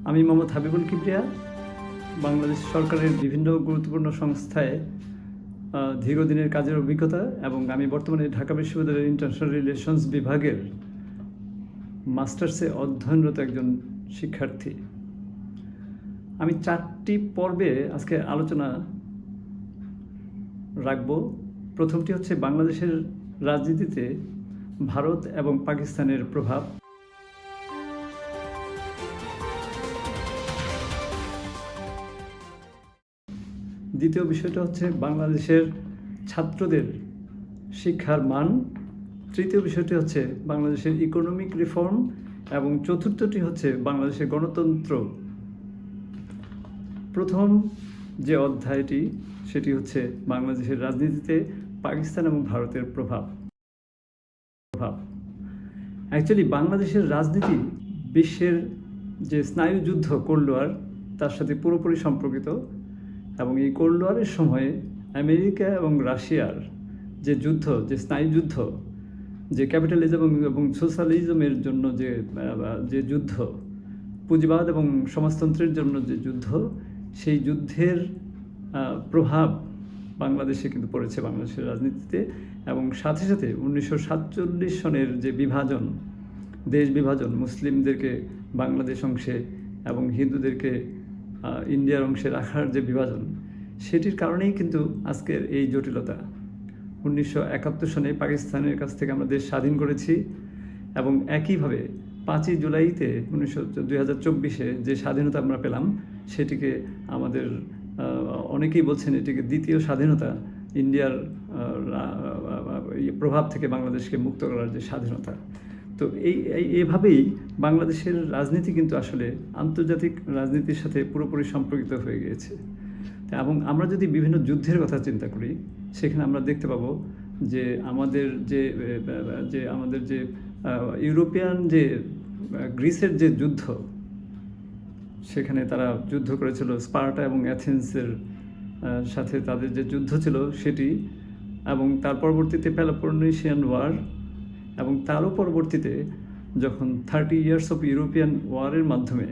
আমি মোহাম্মদ হাবিবুল কিবরিয়া বাংলাদেশ সরকারের বিভিন্ন গুরুত্বপূর্ণ সংস্থায় দীর্ঘদিনের কাজের অভিজ্ঞতা এবং আমি বর্তমানে ঢাকা বিশ্ববিদ্যালয়ের ইন্টারন্যাশনাল রিলেশনস বিভাগের মাস্টার্সে অধ্যয়নরত একজন শিক্ষার্থী। আমি 4টি পর্বে আজকে আলোচনা রাখব। প্রথমটি হচ্ছে বাংলাদেশের রাজনীতিতে ভারত এবং পাকিস্তানের প্রভাব। দ্বিতীয় বিষয়টা হচ্ছে বাংলাদেশের ছাত্রদের শিক্ষার মান। তৃতীয় বিষয়টি হচ্ছে বাংলাদেশের ইকোনমিক রিফর্ম এবং চতুর্থটি হচ্ছে বাংলাদেশের গণতন্ত্র। প্রথম যে অধ্যায়টি সেটি হচ্ছে বাংলাদেশের রাজনীতিতে পাকিস্তান এবং ভারতের প্রভাব। অ্যাকচুয়ালি বাংলাদেশের রাজনীতি বিশ্বের যে স্নায়ুযুদ্ধ কোল্ড ওয়ার তার সাথে পুরোপুরি সম্পর্কিত এবং এই কোল্ড ওয়ারের সময়ে আমেরিকা এবং রাশিয়ার যে যুদ্ধ, যে স্নায়ুযুদ্ধ, যে ক্যাপিটালিজম এবং সোশ্যালিজমের জন্য যে যুদ্ধ, পুঁজিবাদ এবং সমাজতন্ত্রের জন্য যে যুদ্ধ, সেই যুদ্ধের প্রভাব বাংলাদেশে কিন্তু পড়েছে বাংলাদেশের রাজনীতিতে। এবং সাথে সাথে 1947 সনের যে বিভাজন, দেশ বিভাজন, মুসলিমদেরকে বাংলাদেশ অংশে এবং হিন্দুদেরকে ইন্ডিয়ার অংশে রাখার যে বিভাজন, সেটির কারণেই কিন্তু আজকের এই জটিলতা। 1971 সনে পাকিস্তানের কাছ থেকে আমরা দেশ স্বাধীন করেছি এবং একইভাবে 5ই জুলাইতে 2024 যে স্বাধীনতা আমরা পেলাম, সেটিকে আমাদের অনেকেই বলছেন এটিকে দ্বিতীয় স্বাধীনতা, ইন্ডিয়ার প্রভাব থেকে বাংলাদেশকে মুক্ত করার যে স্বাধীনতা। তো এইভাবেই বাংলাদেশের রাজনীতি কিন্তু আসলে আন্তর্জাতিক রাজনীতির সাথে পুরোপুরি সম্পর্কিত হয়ে গিয়েছে। এবং আমরা যদি বিভিন্ন যুদ্ধের কথা চিন্তা করি, সেখানে আমরা দেখতে পাবো যে আমাদের যে ইউরোপিয়ান যে গ্রিসের যে যুদ্ধ, সেখানে তারা যুদ্ধ করেছিল স্পার্টা এবং অ্যাথেন্সের সাথে, তাদের যে যুদ্ধ ছিল সেটি, এবং তার পরবর্তীতে পেলোপনেশিয়ান ওয়ার, এবং তারও পরবর্তীতে যখন 30 ইয়ার্স অফ ইউরোপিয়ান ওয়ারের মাধ্যমে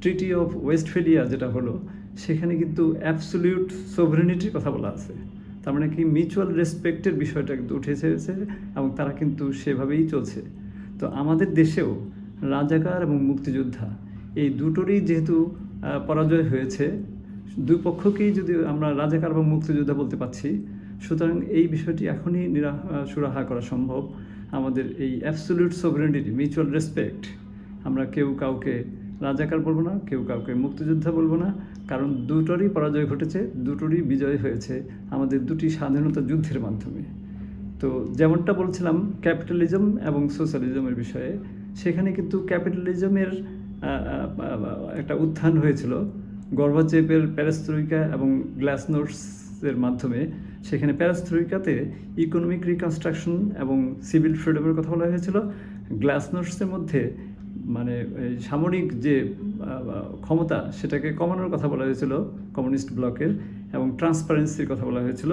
ট্রিটি অফ ওয়েস্টফেলিয়া যেটা হলো, সেখানে কিন্তু অ্যাবসলিউট সোভারেনিটির কথা বলা আছে। তার মানে কি মিউচুয়াল রেসপেক্টের বিষয়টা কিন্তু উঠে এসেছে এবং তারা কিন্তু সেভাবেই চলছে। তো আমাদের দেশেও রাজাকার এবং মুক্তিযোদ্ধা এই দুটোরই যেহেতু পরাজয় হয়েছে, দুই পক্ষকেই যদি আমরা রাজাকার এবং মুক্তিযোদ্ধা বলতে পারছি, সুতরাং এই বিষয়টি এখনই সুরাহা করা সম্ভব। আমাদের এই অ্যাবসলিউট সোভারেনিটি, মিউচুয়াল রেসপেক্ট, আমরা কেউ কাউকে রাজাকার বলবো না, কেউ কাউকে মুক্তিযোদ্ধা বলবো না, কারণ দুটোরই পরাজয় ঘটেছে, দুটোরই বিজয় হয়েছে আমাদের দুটি স্বাধীনতা যুদ্ধের মাধ্যমে। তো যেমনটা বলছিলাম ক্যাপিটালিজম এবং সোশ্যালিজমের বিষয়ে, সেখানে কিন্তু ক্যাপিটালিজমের একটা উত্থান হয়েছিল গর্বাচেপের পেরেস্ত্রোইকা এবং গ্লাসনোস্টের মাধ্যমে। সেখানে পেরেস্ত্রোইকাতে ইকোনমিক রিকনস্ট্রাকশন এবং সিভিল ফ্রিডমের কথা বলা হয়েছিল। গ্লাসনোস্টের মধ্যে মানে সামরিক যে ক্ষমতা, সেটাকে কমানোর কথা বলা হয়েছিল কমিউনিস্ট ব্লকের, এবং ট্রান্সপারেন্সির কথা বলা হয়েছিল।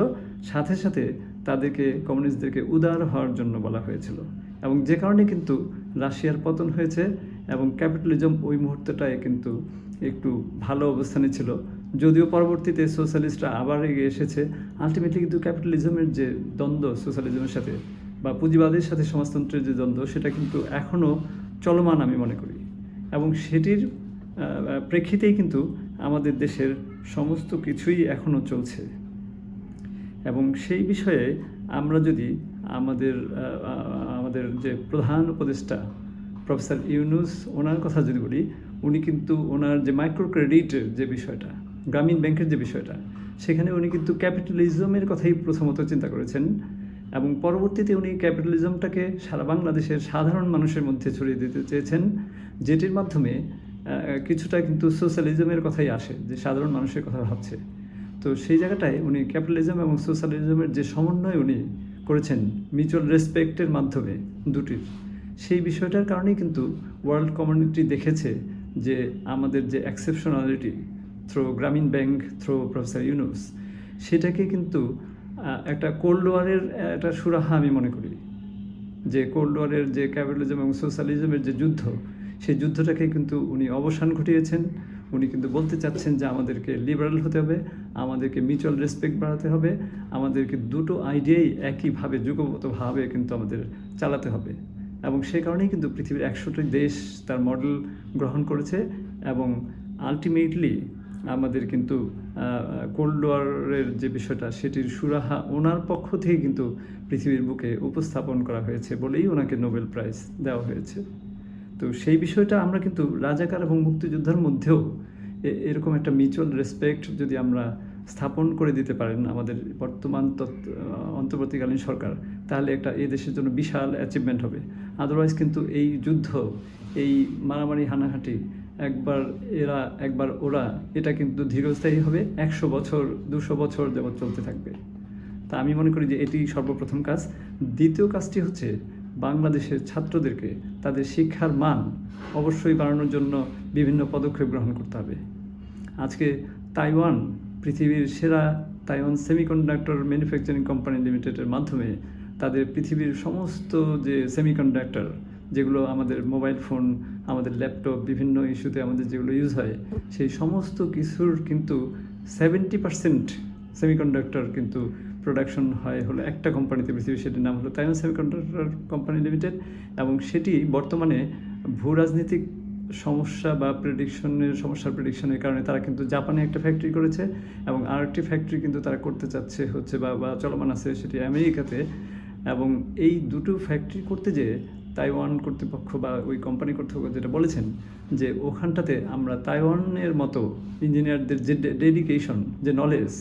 সাথে সাথে তাদেরকে, কমিউনিস্টদেরকে উদার হওয়ার জন্য বলা হয়েছিল, এবং যে কারণে কিন্তু রাশিয়ার পতন হয়েছে এবং ক্যাপিটালিজম ওই মুহূর্তটায় কিন্তু একটু ভালো অবস্থানে ছিল। যদিও পরবর্তীতে সোশ্যালিস্টরা আবার এগিয়ে এসেছে, আলটিমেটলি কিন্তু ক্যাপিটালিজমের যে দ্বন্দ্ব সোশ্যালিজমের সাথে বা পুঁজিবাদের সাথে সমাজতন্ত্রের যে দ্বন্দ্ব, সেটা কিন্তু এখনও চলমান আমি মনে করি। এবং সেটির প্রেক্ষিতেই কিন্তু আমাদের দেশের সমস্ত কিছুই এখনও চলছে। এবং সেই বিষয়ে আমরা যদি আমাদের যে প্রধান উপদেষ্টা প্রফেসর ইউনূস, ওনার কথা যদি বলি, উনি কিন্তু ওনার যে মাইক্রো ক্রেডিটের যে বিষয়টা, গ্রামীণ ব্যাংকের যে বিষয়টা, সেখানে উনি কিন্তু ক্যাপিটালিজমের কথাই প্রথমত চিন্তা করেছেন, এবং পরবর্তীতে উনি ক্যাপিটালিজমটাকে সারা বাংলাদেশের সাধারণ মানুষের মধ্যে ছড়িয়ে দিতে চেয়েছেন, যেটির মাধ্যমে কিছুটা কিন্তু সোশ্যালিজমের কথাই আসে, যে সাধারণ মানুষের কথা ভাবছে। তো সেই জায়গাটায় উনি ক্যাপিটালিজম এবং সোশ্যালিজমের যে সমন্বয় উনি করেছেন মিউচুয়াল রেসপেক্টের মাধ্যমে দুটির, সেই বিষয়টার কারণেই কিন্তু ওয়ার্ল্ড কমিউনিটি দেখেছে যে আমাদের যে এক্সেপশনালিটি থ্রু গ্রামীণ ব্যাংক, থ্রু প্রফেসর ইউনূস, সেটাকে কিন্তু একটা কোল্ড ওয়ারের একটা সুরাহা আমি মনে করি। যে কোল্ড ওয়ারের যে ক্যাপিটালিজম এবং সোশ্যালিজমের যে যুদ্ধ, সেই যুদ্ধটাকে কিন্তু উনি অবসান ঘটিয়েছেন। উনি কিন্তু বলতে চাচ্ছেন যে আমাদেরকে লিবারাল হতে হবে, আমাদেরকে মিউচুয়াল রেসপেক্ট বাড়াতে হবে, আমাদেরকে দুটো আইডিয়াই একইভাবে যুগপতভাবে কিন্তু আমাদের চালাতে হবে। এবং সে কারণেই কিন্তু পৃথিবীর 100টি দেশ তার মডেল গ্রহণ করেছে এবং আলটিমেটলি আমাদের কিন্তু কোল্ড ওয়ারের যে বিষয়টা সেটির সুরাহা ওনার পক্ষ থেকে কিন্তু পৃথিবীর বুকে উপস্থাপন করা হয়েছে বলেই ওনাকে নোবেল প্রাইজ দেওয়া হয়েছে। তো সেই বিষয়টা আমরা কিন্তু রাজাকার এবং মুক্তিযোদ্ধার মধ্যেও এরকম একটা মিউচুয়াল রেসপেক্ট যদি আমরা স্থাপন করে দিতে পারেন আমাদের বর্তমান অন্তর্বর্তীকালীন সরকার, তাহলে একটা এই দেশের জন্য বিশাল অ্যাচিভমেন্ট হবে। আদারওয়াইজ কিন্তু এই যুদ্ধ, এই মারামারি হানাহাঁটি, একবার এরা একবার ওরা, এটা কিন্তু ধীরস্থায়ী হবে, 100 বছর 200 বছর যাবৎ চলতে থাকবে। তা আমি মনে করি যে এটি সর্বপ্রথম কাজ। দ্বিতীয় কাজটি হচ্ছে বাংলাদেশের ছাত্রদেরকে তাদের শিক্ষার মান অবশ্যই বাড়ানোর জন্য বিভিন্ন পদক্ষেপ গ্রহণ করতে হবে। আজকে তাইওয়ান পৃথিবীর সেরা তাইওয়ান সেমিকন্ডাক্টর ম্যানুফ্যাকচারিং কোম্পানি লিমিটেডের মাধ্যমে তাদের পৃথিবীর সমস্ত যে সেমিকন্ডাক্টর, যেগুলো আমাদের মোবাইল ফোন, আমাদের ল্যাপটপ, বিভিন্ন ইস্যুতে আমাদের যেগুলো ইউজ হয়, সেই সমস্ত কিছুর কিন্তু 70% সেমিকন্ডাক্টর কিন্তু প্রোডাকশন হয় হলো একটা কোম্পানিতে পৃথিবীর, সেটির নাম হলো তাইওয়ান সেমিকন্ডাক্টর কোম্পানি লিমিটেড। এবং সেটি বর্তমানে ভূ রাজনৈতিক সমস্যা বা সমস্যার প্রেডিকশনের কারণে তারা কিন্তু জাপানে একটা ফ্যাক্টরি করেছে এবং আরেকটি ফ্যাক্টরি কিন্তু তারা করতে চাচ্ছে হচ্ছে বা চলমান আছে সেটি আমেরিকাতে। এবং এই দুটো ফ্যাক্টরি করতে যেয়ে তাইওয়ান কর্তৃপক্ষ বা ওই কোম্পানি কর্তৃপক্ষ যেটা বলেছেন যে ওখানটাতে আমরা তাইওয়ানের মতো ইঞ্জিনিয়ারদের যে ডেডিকেশন, যে নলেজ,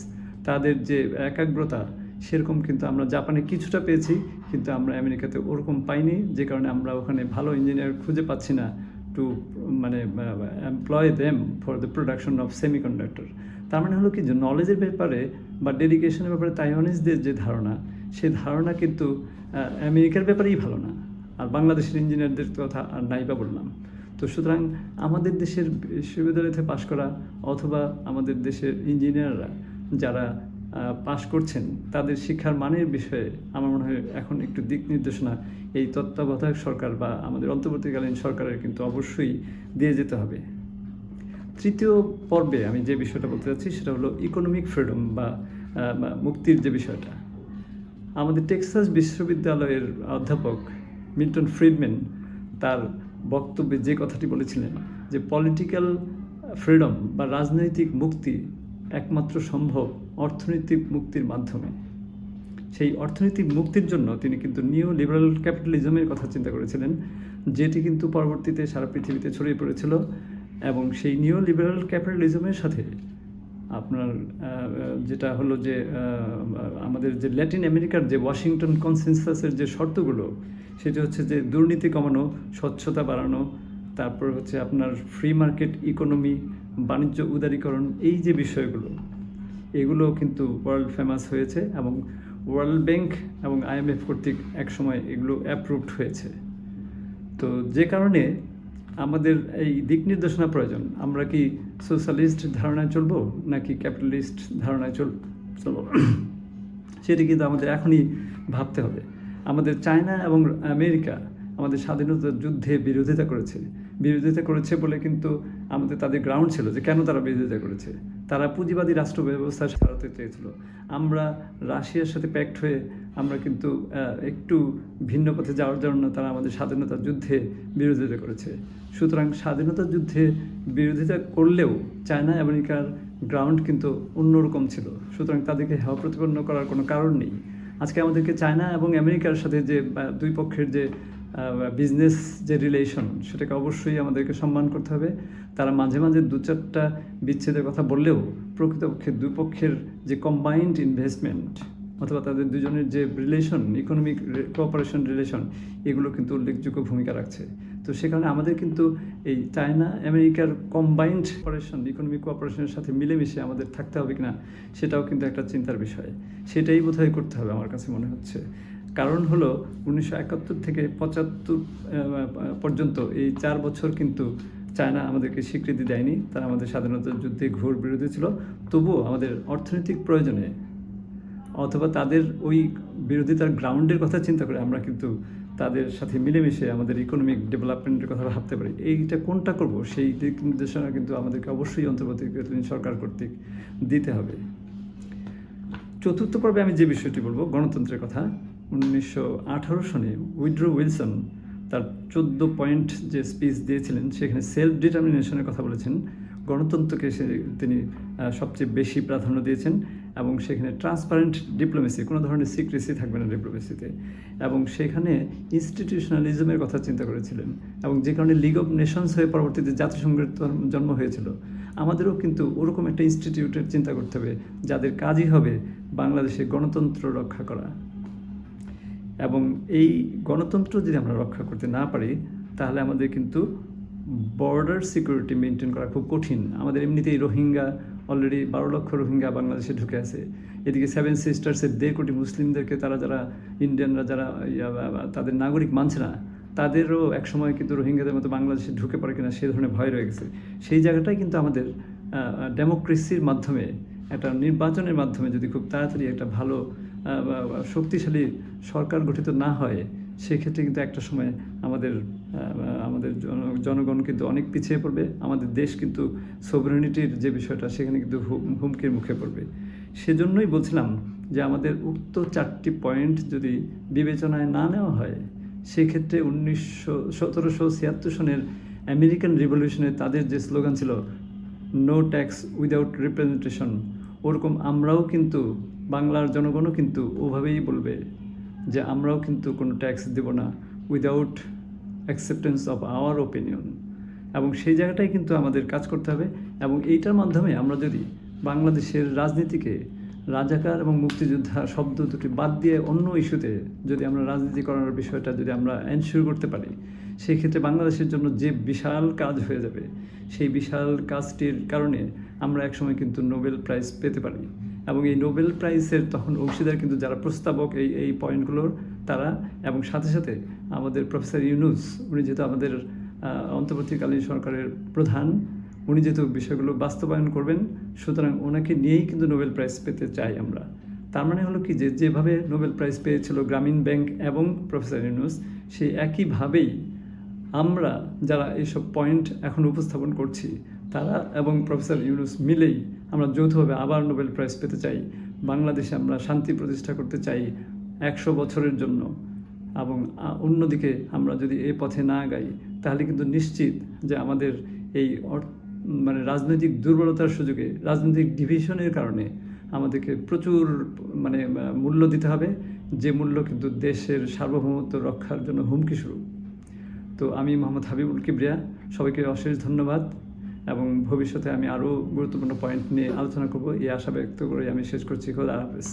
তাদের যে একাগ্রতা, সেরকম কিন্তু আমরা জাপানে কিছুটা পেয়েছি, কিন্তু আমরা আমেরিকাতে ওরকম পাইনি, যে কারণে আমরা ওখানে ভালো ইঞ্জিনিয়ার খুঁজে পাচ্ছি না to employ them for the production of semiconductor. তার মানে হলো কি যে নলেজের ব্যাপারে বা ডেডিকেশনের ব্যাপারে তাইওয়ানিজদের যে ধারণা, সেই ধারণা কিন্তু আমেরিকার ব্যাপারেই ভালো না, আর বাংলাদেশের ইঞ্জিনিয়ারদের কথা আর নাই বা বললাম। তো সুতরাং আমাদের দেশের বিশ্ববিদ্যালয় থেকে পাশ করা অথবা আমাদের দেশের ইঞ্জিনিয়াররা যারা পাশ করছেন, তাদের শিক্ষার মানের বিষয়ে আমার মনে হয় এখন একটু দিক নির্দেশনা এই তত্ত্বাবধায়ক সরকার বা আমাদের অন্তর্বর্তীকালীন সরকারের কিন্তু অবশ্যই দিয়ে যেতে হবে। তৃতীয় পর্বে আমি যে বিষয়টা বলতে চাচ্ছি সেটা হলো ইকোনমিক ফ্রিডম বা মুক্তির যে বিষয়টা। আমাদের টেক্সাস বিশ্ববিদ্যালয়ের অধ্যাপক মিল্টন ফ্রিডম্যান তার বক্তব্যে যে কথাটি বলেছিলেন যে পলিটিক্যাল ফ্রিডম বা রাজনৈতিক মুক্তি একমাত্র সম্ভব অর্থনৈতিক মুক্তির মাধ্যমে। সেই অর্থনৈতিক মুক্তির জন্য তিনি কিন্তু নিও লিবারাল ক্যাপিটালিজমের কথা চিন্তা করেছিলেন, যেটি কিন্তু পরবর্তীতে সারা পৃথিবীতে ছড়িয়ে পড়েছিল। এবং সেই নিও লিবারাল ক্যাপিটালিজমের সাথে আপনার যেটা হলো যে আমাদের যে ল্যাটিন আমেরিকার যে ওয়াশিংটন কনসেনসাসের যে শর্তগুলো, সেটা হচ্ছে যে দুর্নীতি কমানো, স্বচ্ছতা বাড়ানো, তারপর হচ্ছে আপনার ফ্রি মার্কেট ইকোনমি, বাণিজ্য উদারীকরণ, এই যে বিষয়গুলো, এগুলো কিন্তু ওয়ার্ল্ড ফেমাস হয়েছে এবং ওয়ার্ল্ড ব্যাংক এবং IMF কর্তৃক একসময় এগুলো অ্যাপ্রুভড হয়েছে। তো যে কারণে আমাদের এই দিক নির্দেশনা প্রয়োজন। আমরা কি সোশ্যালিস্ট ধারণায় চলবো নাকি ক্যাপিটালিস্ট ধারণায় চলবো সেটি কিন্তু আমাদের এখনই ভাবতে হবে। আমাদের চায়না এবং আমেরিকা আমাদের স্বাধীনতা যুদ্ধে বিরোধিতা করেছে বলে কিন্তু আমাদের তাদের গ্রাউন্ড ছিল যে কেন তারা বিরোধিতা করেছে। তারা পুঁজিবাদী রাষ্ট্র ব্যবস্থা সারাতে চেয়েছিল। আমরা রাশিয়ার সাথে প্যাক্ট হয়ে আমরা কিন্তু একটু ভিন্ন পথে যাওয়ার জন্য তারা আমাদের স্বাধীনতা যুদ্ধে বিরোধিতা করেছে। সুতরাং স্বাধীনতা যুদ্ধে বিরোধিতা করলেও চায়না আমেরিকার গ্রাউন্ড কিন্তু অন্যরকম ছিল। সুতরাং তাদেরকে হেয় প্রতিপন্ন করার কোনো কারণ নেই। আজকে আমাদেরকে চায়না এবং আমেরিকার সাথে যে দুই পক্ষের যে বিজনেস যে রিলেশন, সেটাকে অবশ্যই আমাদেরকে সম্মান করতে হবে। তারা মাঝে মাঝে 2-4টা বিচ্ছেদের কথা বললেও প্রকৃতপক্ষে দুই পক্ষের যে কম্বাইন্ড ইনভেস্টমেন্ট অথবা তাদের দুজনের যে রিলেশন, ইকোনমিক কোঅপারেশন রিলেশন, এগুলো কিন্তু উল্লেখযোগ্য ভূমিকা রাখছে। তো সে কারণে আমাদের কিন্তু এই চায়না আমেরিকার কম্বাইন্ড কোঅপারেশন, ইকোনমিক কোঅপারেশনের সাথে মিলেমিশে আমাদের থাকতে হবে কিনা, সেটাও কিন্তু একটা চিন্তার বিষয়। সেটাই বোধহয় করতে হবে আমার কাছে মনে হচ্ছে। কারণ হলো 1971 থেকে 75 পর্যন্ত এই 4 বছর কিন্তু চায়না আমাদেরকে স্বীকৃতি দেয়নি। তারা আমাদের স্বাধীনতার যুদ্ধে ঘোর বিরোধী ছিল। তবুও আমাদের অর্থনৈতিক প্রয়োজনে অথবা তাদের ওই বিরোধিতার গ্রাউন্ডের কথা চিন্তা করে আমরা কিন্তু তাদের সাথে মিলেমিশে আমাদের ইকোনমিক ডেভেলপমেন্টের কথা ভাবতে পারি। এইটা কোনটা করব সেই দিক নির্দেশনা কিন্তু আমাদেরকে অবশ্যই অন্তর্বর্তীকালীন সরকার কর্তৃক দিতে হবে। চতুর্থ পর্বে আমি যে বিষয়টি বলবো গণতন্ত্রের কথা। 1918 সনে উইড্রো উইলসন তার 14 পয়েন্ট যে স্পিচ দিয়েছিলেন সেখানে সেলফ ডিটারমিনেশনের কথা বলেছেন। গণতন্ত্রকে তিনি সবচেয়ে বেশি প্রাধান্য দিয়েছেন এবং সেখানে ট্রান্সপারেন্ট ডিপ্লোমেসি, কোনো ধরনের সিক্রেসি থাকবে না ডিপ্লোমেসিতে, এবং সেখানে ইনস্টিটিউশনালিজমের কথা চিন্তা করেছিলেন এবং যে কারণে লিগ অফ নেশনস হয়ে পরবর্তীতে জাতিসংঘের জন্ম হয়েছিল। আমাদেরও কিন্তু ওরকম একটা ইনস্টিটিউটের চিন্তা করতে হবে যাদের কাজই হবে বাংলাদেশে গণতন্ত্র রক্ষা করা। এবং এই গণতন্ত্র যদি আমরা রক্ষা করতে না পারি তাহলে আমাদের কিন্তু বর্ডার সিকিউরিটি মেনটেন করা খুব কঠিন। আমাদের এমনিতেই রোহিঙ্গা অলরেডি 12 লক্ষ রোহিঙ্গা বাংলাদেশে ঢুকে আছে। এদিকে 7 সিস্টার্সের 1.5 কোটি মুসলিমদেরকে যারা ইন্ডিয়ানরা যারা তাদের নাগরিক মানছে না, তাদেরও একসময় কিন্তু রোহিঙ্গাদের মতো বাংলাদেশে ঢুকে পড়ে কিনা সে ধরনের ভয় রয়ে গেছে। সেই জায়গাটাই কিন্তু আমাদের ডেমোক্রেসির মাধ্যমে, একটা নির্বাচনের মাধ্যমে যদি খুব তাড়াতাড়ি একটা ভালো শক্তিশালী সরকার গঠিত না হয়, সেক্ষেত্রে কিন্তু একটা সময় আমাদের জনগণ কিন্তু অনেক পিছিয়ে পড়বে। আমাদের দেশ কিন্তু সোভরেনিটির যে বিষয়টা সেখানে কিন্তু হুমকির মুখে পড়বে। সেজন্যই বলছিলাম যে আমাদের উক্ত 4টি পয়েন্ট যদি বিবেচনায় না নেওয়া হয়, সেক্ষেত্রে 1776 সনের আমেরিকান রিভলিউশনে তাদের যে স্লোগান ছিল নো ট্যাক্স উইদাউট রিপ্রেজেন্টেশন, ওরকম আমরাও কিন্তু বাংলার জনগণও কিন্তু ওভাবেই বলবে যে আমরাও কিন্তু কোনো ট্যাক্স দেব না without acceptance of our opinion. এবং সেই জায়গাটাই কিন্তু আমাদের কাজ করতে হবে। এবং এইটার মাধ্যমে আমরা যদি বাংলাদেশের রাজনীতিকে রাজাকার এবং মুক্তিযোদ্ধা শব্দ দুটি বাদ দিয়ে অন্য ইস্যুতে যদি আমরা রাজনীতি করার বিষয়টা যদি আমরা এনশিওর করতে পারি, সেই ক্ষেত্রে বাংলাদেশের জন্য যে বিশাল কাজ হয়ে যাবে, সেই বিশাল কাজটির কারণে আমরা একসময় কিন্তু নোবেল প্রাইজ পেতে পারি। এবং এই নোবেল প্রাইজের তখন অংশীদার কিন্তু যারা প্রস্তাবক এই পয়েন্টগুলোর তারা, এবং সাথে সাথে আমাদের প্রফেসর ইউনূস, উনি যেহেতু আমাদের অন্তর্বর্তীকালীন সরকারের প্রধান, উনি যেহেতু বিষয়গুলো বাস্তবায়ন করবেন, সুতরাং ওনাকে নিয়েই কিন্তু নোবেল প্রাইজ পেতে চাই আমরা। তার মানে হলো কি যে যেভাবে নোবেল প্রাইজ পেয়েছিল গ্রামীণ ব্যাংক এবং প্রফেসর ইউনূস, সেই একইভাবেই আমরা যারা এইসব পয়েন্ট এখন উপস্থাপন করছি তারা এবং প্রফেসর ইউনূস মিলেই আমরা যৌথভাবে আবার নোবেল প্রাইজ পেতে চাই। বাংলাদেশে আমরা শান্তি প্রতিষ্ঠা করতে চাই 100 বছরের জন্য। এবং অন্যদিকে আমরা যদি এই পথে না গাই তাহলে কিন্তু নিশ্চিত যে আমাদের এই রাজনৈতিক দুর্বলতার সুযোগে, রাজনৈতিক ডিভিশনের কারণে আমাদেরকে প্রচুর মূল্য দিতে হবে, যে মূল্য কিন্তু দেশের সার্বভৌমত্ব রক্ষার জন্য হুমকি স্বরূপ। তো আমি মোহাম্মদ হাবিবুল কিবরিয়া, সবাইকে অশেষ ধন্যবাদ, এবং ভবিষ্যতে আমি আরও গুরুত্বপূর্ণ পয়েন্ট নিয়ে আলোচনা করব এই আশা ব্যক্ত করে আমি শেষ করছি। খোদা হাফেজ।